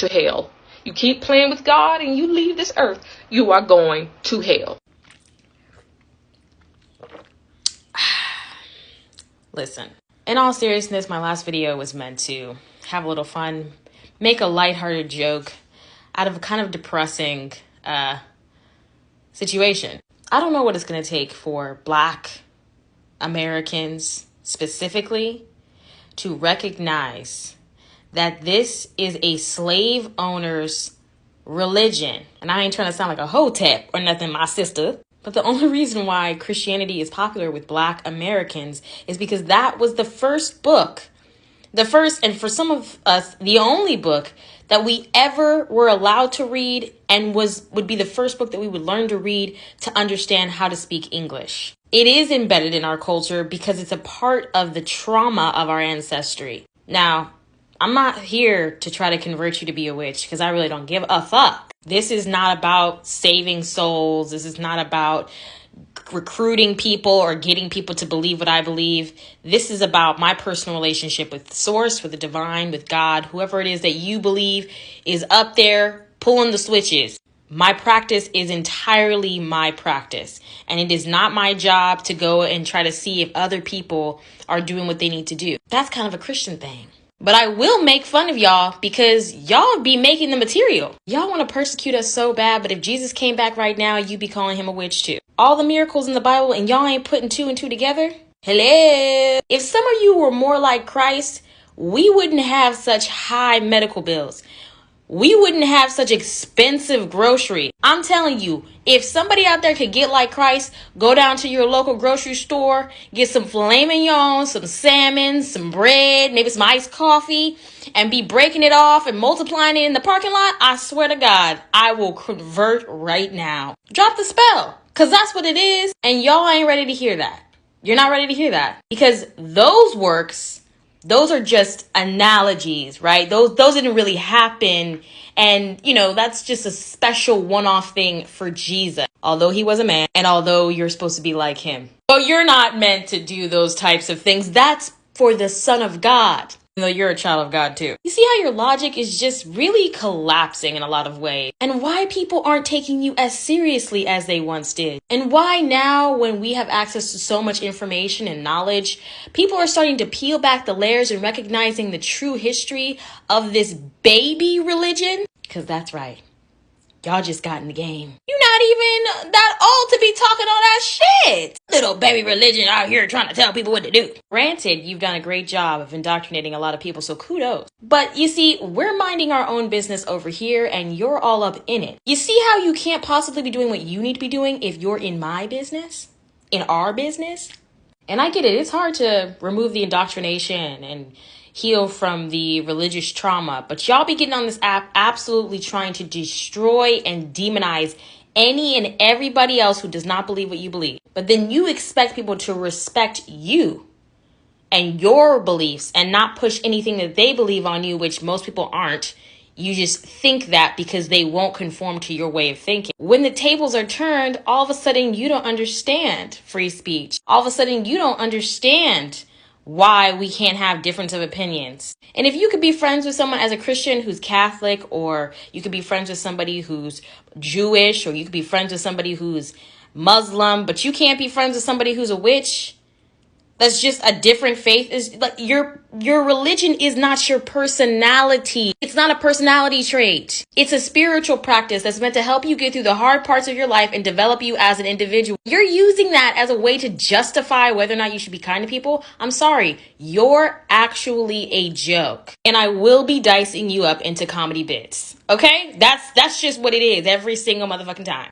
to hell. You keep playing with God and you leave this earth, you are going to hell. Listen, in all seriousness, my last video was meant to have a little fun, make a lighthearted joke out of a kind of depressing situation. I don't know what it's going to take for Black Americans specifically to recognize that this is a slave owner's religion. And I ain't trying to sound like a hotep or nothing, my sister. But the only reason why Christianity is popular with Black Americans is because that was the first book, the first, and for some of us, the only book that we ever were allowed to read, and would be the first book that we would learn to read to understand how to speak English. It is embedded in our culture because it's a part of the trauma of our ancestry. Now, I'm not here to try to convert you to be a witch because I really don't give a fuck. This is not about saving souls. This is not about recruiting people or getting people to believe what I believe. This is about my personal relationship with the source, with the divine, with God, whoever it is that you believe is up there pulling the switches. My practice is entirely my practice, and it is not my job to go and try to see if other people are doing what they need to do. That's kind of a Christian thing. But I will make fun of y'all because y'all be making the material. Y'all want to persecute us so bad, but if Jesus came back right now, you'd be calling him a witch too. All the miracles in the Bible and y'all ain't putting 2 and 2 together? Hello? If some of you were more like Christ, we wouldn't have such high medical bills. We wouldn't have such expensive grocery. I'm telling you, if somebody out there could get like Christ, go down to your local grocery store, get some filet mignon, some salmon, some bread, maybe some iced coffee, and be breaking it off and multiplying it in the parking lot, I swear to God, I will convert right now. Drop the spell, because that's what it is, and y'all ain't ready to hear that. You're not ready to hear that, because those works, those are just analogies, right? Those didn't really happen. And, that's just a special one-off thing for Jesus. Although he was a man, and although you're supposed to be like him. But you're not meant to do those types of things. That's for the Son of God. Even though you're a child of God too. You see how your logic is just really collapsing in a lot of ways. And why people aren't taking you as seriously as they once did. And why now, when we have access to so much information and knowledge, people are starting to peel back the layers and recognizing the true history of this baby religion. Because that's right. Y'all just got in the game. You're not even that old to be talking all that shit. Little baby religion out here trying to tell people what to do. Granted, you've done a great job of indoctrinating a lot of people, so kudos. But you see, we're minding our own business over here and you're all up in it. You see how you can't possibly be doing what you need to be doing if you're in my business? In our business? And I get it. It's hard to remove the indoctrination and heal from the religious trauma, but y'all be getting on this app absolutely trying to destroy and demonize any and everybody else who does not believe what you believe. But then you expect people to respect you and your beliefs and not push anything that they believe on you, which most people aren't. You just think that because they won't conform to your way of thinking. When the tables are turned, all of a sudden you don't understand free speech. All of a sudden you don't understand why we can't have difference of opinions. And if you could be friends with someone as a Christian who's Catholic, or you could be friends with somebody who's Jewish, or you could be friends with somebody who's Muslim, but you can't be friends with somebody who's a witch, that's just a different faith, is like your religion is not your personality. It's not a personality trait. It's a spiritual practice that's meant to help you get through the hard parts of your life and develop you as an individual. You're using that as a way to justify whether or not you should be kind to people. I'm sorry, you're actually a joke. And I will be dicing you up into comedy bits. Okay? That's just what it is every single motherfucking time.